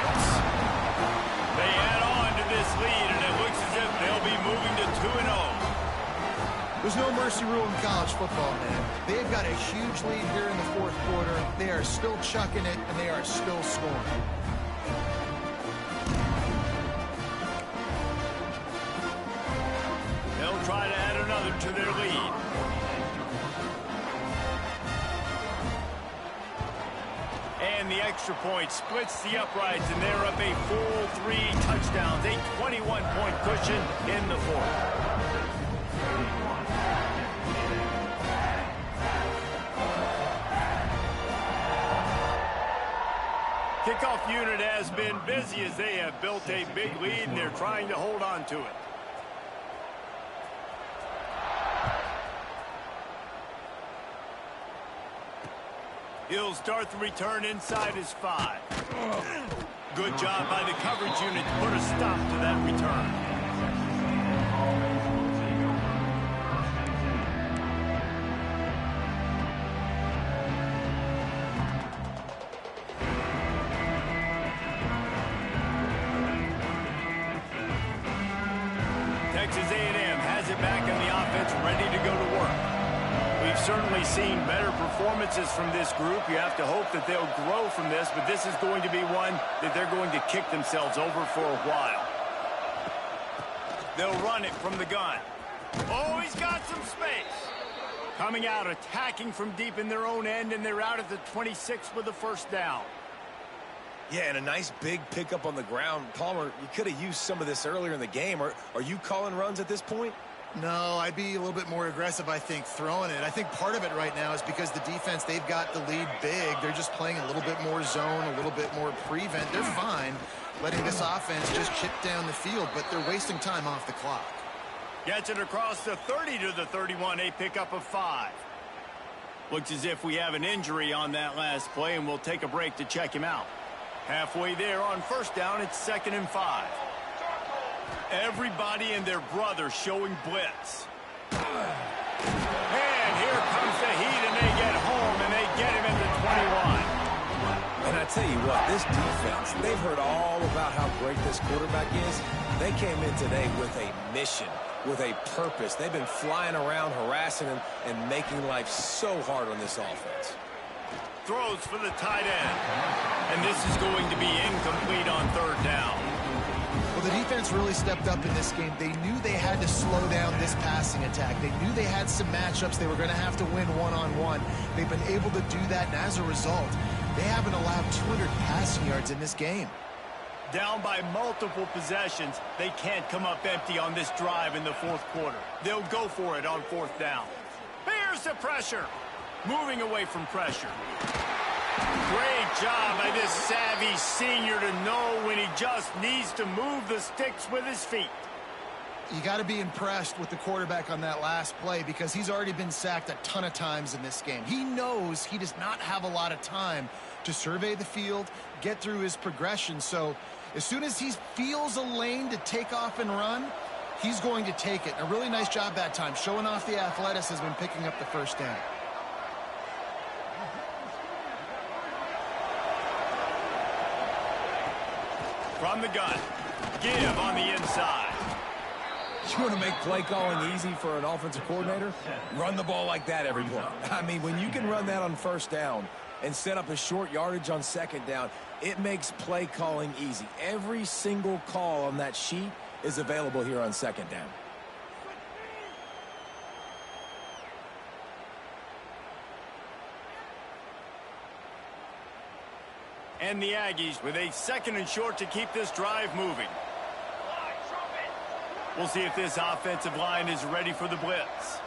They add on to this lead, and it looks as if they'll be moving to 2-0. There's no mercy rule in college football, man. They've got a huge lead here in the 4th quarter. They are still chucking it, and they are still scoring. They'll try to add another to their lead. And the extra point splits the uprights, and they're up a full 3 touchdowns, a 21-point cushion in the 4th. Kickoff unit has been busy as they have built a big lead, and they're trying to hold on to it. He'll start the return inside his 5. Good job by the coverage unit to put a stop to that return. Texas A&M has it back on the offense, ready to go to work. We've certainly seen better performances from this group. You have to hope that they'll grow from this, but this is going to be one that they're going to kick themselves over for a while. They'll run it from the gun. Oh, he's got some space. Coming out, attacking from deep in their own end, and they're out at the 26 with the 1st down. Yeah, and a nice big pickup on the ground. Palmer, you could have used some of this earlier in the game. Are you calling runs at this point? No, I'd be a little bit more aggressive, I think, throwing it. I think part of it right now is because the defense, they've got the lead big. They're just playing a little bit more zone, a little bit more prevent. They're fine letting this offense just chip down the field, but they're wasting time off the clock. Gets it across the 30 to the 31, a pickup of 5. Looks as if we have an injury on that last play, and we'll take a break to check him out. Halfway there on 1st down, it's 2nd and 5. Everybody and their brother showing blitz. And here comes the heat, and they get home, and they get him into 21. And I tell you what, this defense, they've heard all about how great this quarterback is. They came in today with a mission, with a purpose. They've been flying around, harassing him, and making life so hard on this offense. Throws for the tight end. And this is going to be incomplete on 3rd down. Well, the defense really stepped up in this game. They knew they had to slow down this passing attack. They knew they had some matchups they were going to have to win one-on-one. They've been able to do that, and as a result, they haven't allowed 200 passing yards in this game. Down by multiple possessions, they can't come up empty on this drive in the 4th quarter. They'll go for it on 4th down. Here's the pressure. Moving away from pressure. Great job by this savvy senior to know when he just needs to move the sticks with his feet. You got to be impressed with the quarterback on that last play because he's already been sacked a ton of times in this game. He knows he does not have a lot of time to survey the field, get through his progression. So as soon as he feels a lane to take off and run, he's going to take it. A really nice job that time, showing off the athleticism and picking up the first down. From the gun, give on the inside. You want to make play calling easy for an offensive coordinator? Run the ball like that every play. I mean, when you can run that on first down and set up a short yardage on second down, it makes play calling easy. Every single call on that sheet is available here on second down. And the Aggies with a 2nd and short to keep this drive moving. We'll see if this offensive line is ready for the blitz.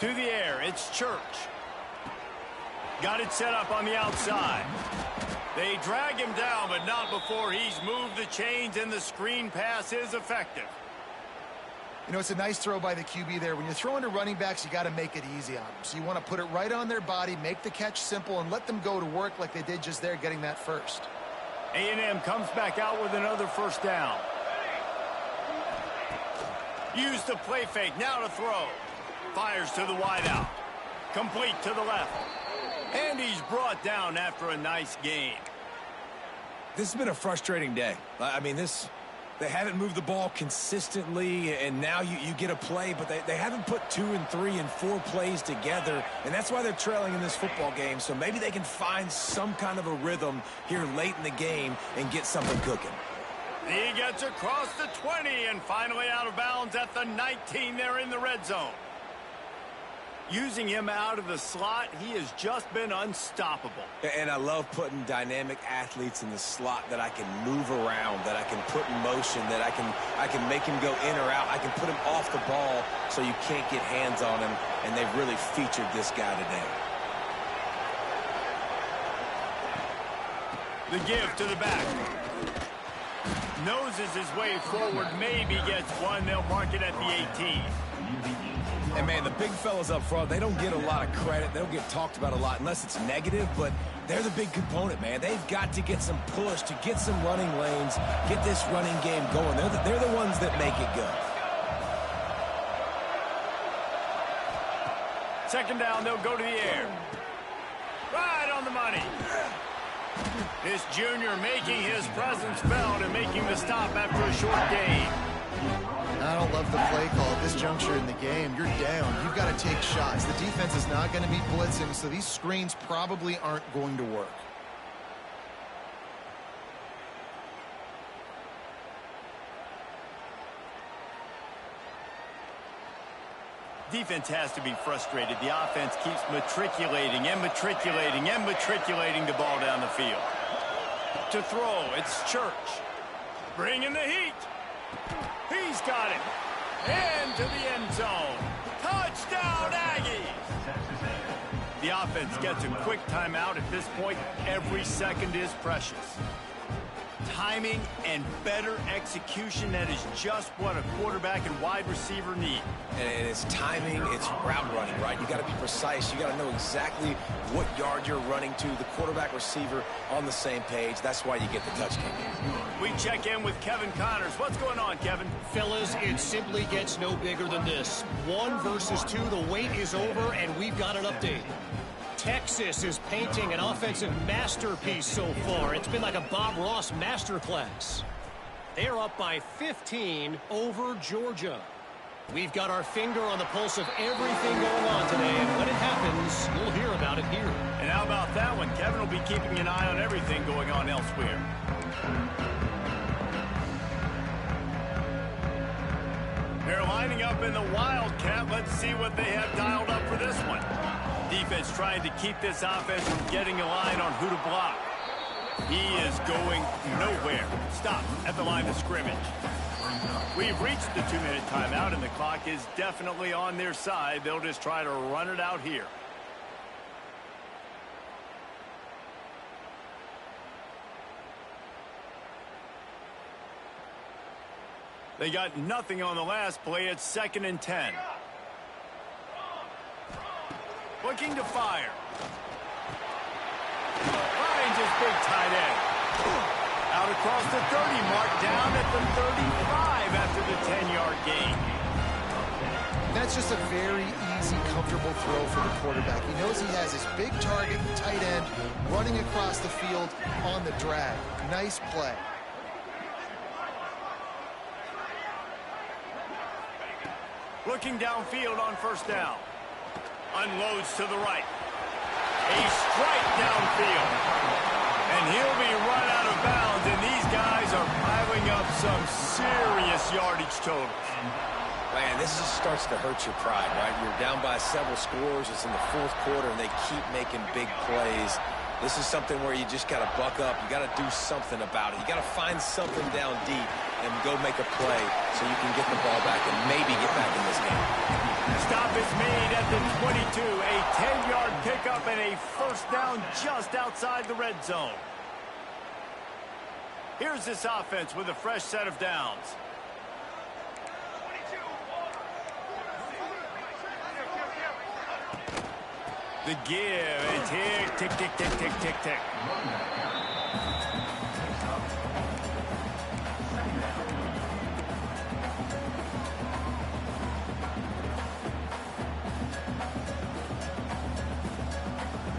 To the air, it's Church. Got it set up on the outside. They drag him down, but not before he's moved the chains, and the screen pass is effective. You know, it's a nice throw by the QB there. When you're throwing to running backs, you got to make it easy on them. So you want to put it right on their body, make the catch simple, and let them go to work like they did just there, getting that first. A&M comes back out with another first down. Use the play fake, now to throw. Fires to the wideout. Complete to the left. And he's brought down after a nice gain. This has been a frustrating day. I mean, they haven't moved the ball consistently, and now you get a play, but they haven't put 2 and 3 and 4 plays together, and that's why they're trailing in this football game. So maybe they can find some kind of a rhythm here late in the game and get something cooking. He gets across the 20 and finally out of bounds at the 19 there in the red zone. Using him out of the slot, he has just been unstoppable. And I love putting dynamic athletes in the slot that I can move around, that I can put in motion, that I can make him go in or out. I can put him off the ball so you can't get hands on him, and they've really featured this guy today. The give to the back. Noses his way forward, maybe gets one. They'll mark it at the 18. And, man, the big fellas up front, they don't get a lot of credit. They don't get talked about a lot unless it's negative, but they're the big component, man. They've got to get some push, to get some running lanes, get this running game going. They're the ones that make it go. Second down, they'll go to the air. Right on the money. This junior making his presence felt and making the stop after a short gain. I don't love the play call at this juncture in the game. You're down. You've got to take shots. The defense is not going to be blitzing, so these screens probably aren't going to work. Defense has to be frustrated. The offense keeps matriculating and matriculating and matriculating the ball down the field. To throw, it's Church. Bringing the heat. He's got it. And to the end zone. Touchdown, Aggies! The offense gets a quick timeout at this point. Every second is precious. Timing and better execution, that is just what a quarterback and wide receiver need. And it's timing, it's route running, right? You got to be precise. You got to know exactly what yard you're running to. The quarterback receiver on the same page. That's why you get the touchdown. We check in with Kevin Connors. What's going on, Kevin? Fellas, it simply gets no bigger than this. 1 versus 2, the wait is over, and we've got an update. Texas is painting an offensive masterpiece so far. It's been like a Bob Ross masterclass. They're up by 15 over Georgia. We've got our finger on the pulse of everything going on today, and when it happens, you'll hear about it here. And how about that one? Kevin will be keeping an eye on everything going on elsewhere. They're lining up in the Wildcat. Let's see what they have dialed up for this one. Defense trying to keep this offense from getting a line on who to block. He is going nowhere. Stop at the line of scrimmage. We've reached the 2-minute timeout, and the clock is definitely on their side. They'll just try to run it out here. They got nothing on the last play. It's 2nd and 10. Looking to fire. Finds his big tight end. Out across the 30 mark, down at the 35 after the 10-yard gain. That's just a very easy, comfortable throw for the quarterback. He knows he has his big target, the tight end, running across the field on the drag. Nice play. Looking downfield on first down. Unloads to the right. A strike downfield. And he'll be run out of bounds, and these guys are piling up some serious yardage totals. Man, this just starts to hurt your pride, right? You're down by several scores. It's in the fourth quarter, and they keep making big plays. This is something where you just got to buck up. You got to do something about it. You got to find something down deep and go make a play so you can get the ball back and maybe get back in this game. Stop is made at the 22. A 10-yard pickup and a first down just outside the red zone. Here's this offense with a fresh set of downs. The give, a tick, tick, tick, tick, tick, tick, tick.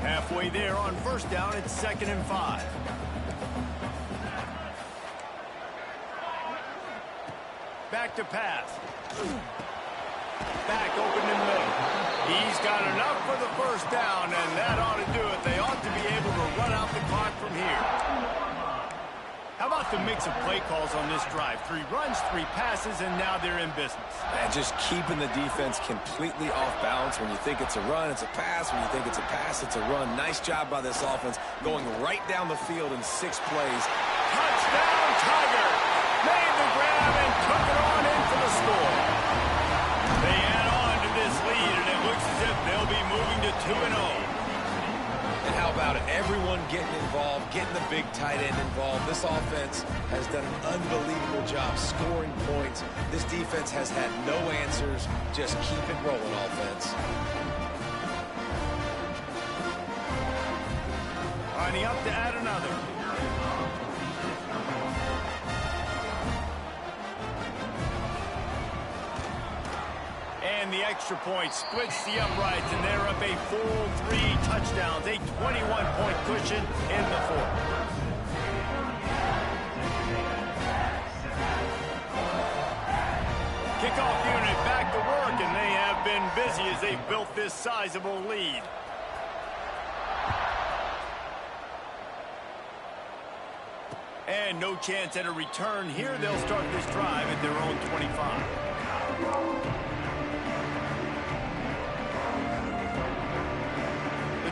Halfway there on first down, it's 2nd and 5. Back to pass. Back open in the middle. He's got enough for the first down, and that ought to do it. They ought to be able to run out the clock from here. How about the mix of play calls on this drive? 3 runs, 3 passes, and now they're in business. And just keeping the defense completely off balance. When you think it's a run, it's a pass. When you think it's a pass, it's a run. Nice job by this offense going right down the field in 6 plays. Touchdown, Tiger! Made the grab and took it on in for the score. They add on to this lead, and it looks as if they'll be moving to 2-0. And how about it? Everyone getting involved, getting the big tight end involved. This offense has done an unbelievable job scoring points. This defense has had no answers. Just keep it rolling, offense. Lining up to add another. And the extra point splits the uprights, and they're up a full 3 touchdowns, a 21-point cushion in the 4th. Kickoff unit back to work, and they have been busy as they built this sizable lead. And no chance at a return here. They'll start this drive at their own 25.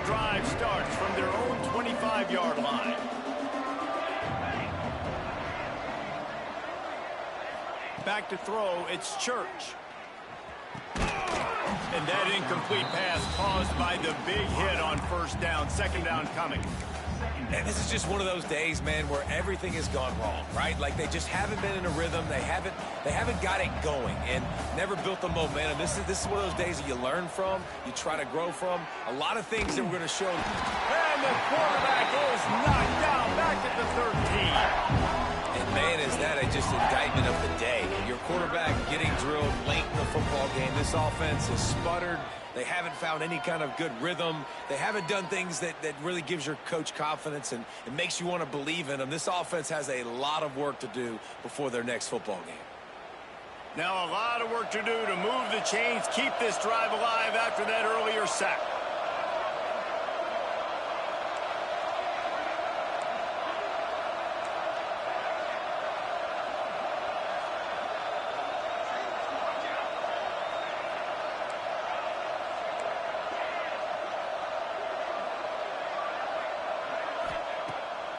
Drive starts from their own 25-yard line. Back to throw, it's Church. And that incomplete pass caused by the big hit on first down. 2nd down coming. And this is just one of those days, man, where everything has gone wrong, right? Like they just haven't been in a rhythm. They haven't got it going and never built the momentum. This is one of those days that you learn from, you try to grow from. A lot of things that we're going to show. And the quarterback is knocked down back at the 13. And man, is that just indictment of the day. Your quarterback getting drilled late in the football game. This offense has sputtered. They haven't found any kind of good rhythm. They haven't done things that really gives your coach confidence and it makes you want to believe in them. This offense has a lot of work to do before their next football game. Now a lot of work to do to move the chains, keep this drive alive after that earlier sack.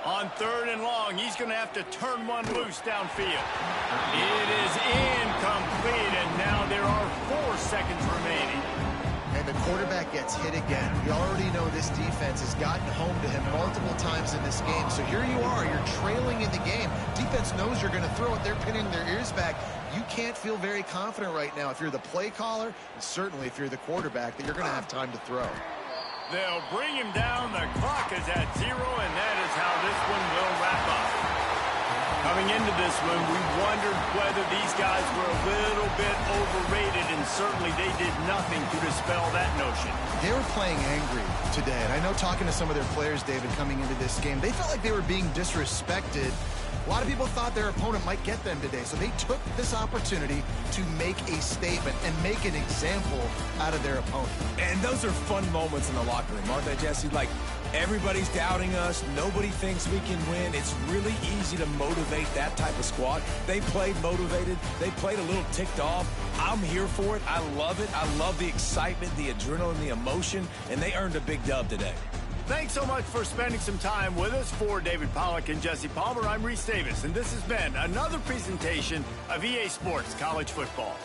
On 3rd and long, he's going to have to turn one loose downfield. It is incomplete, and now there are 4 seconds remaining. And the quarterback gets hit again. We already know this defense has gotten home to him multiple times in this game. So here you are, you're trailing in the game. Defense knows you're going to throw it. They're pinning their ears back. You can't feel very confident right now if you're the play caller, and certainly if you're the quarterback, that you're going to have time to throw. They'll bring him down. The clock is at 0, and that is how this one will wrap up. Coming into this one, we wondered whether these guys were a little bit overrated, and certainly they did nothing to dispel that notion. They were playing angry today, and I know talking to some of their players, David, coming into this game, they felt like they were being disrespected. A lot of people thought their opponent might get them today, so they took this opportunity to make a statement and make an example out of their opponent. And those are fun moments in the locker room, aren't they, Jesse? Like, everybody's doubting us. Nobody thinks we can win. It's really easy to motivate that type of squad. They played motivated. They played a little ticked off. I'm here for it. I love it. I love the excitement, the adrenaline, the emotion, and they earned a big dub today. Thanks so much for spending some time with us. For David Pollack and Jesse Palmer, I'm Reese Davis, and this has been another presentation of EA Sports College Football.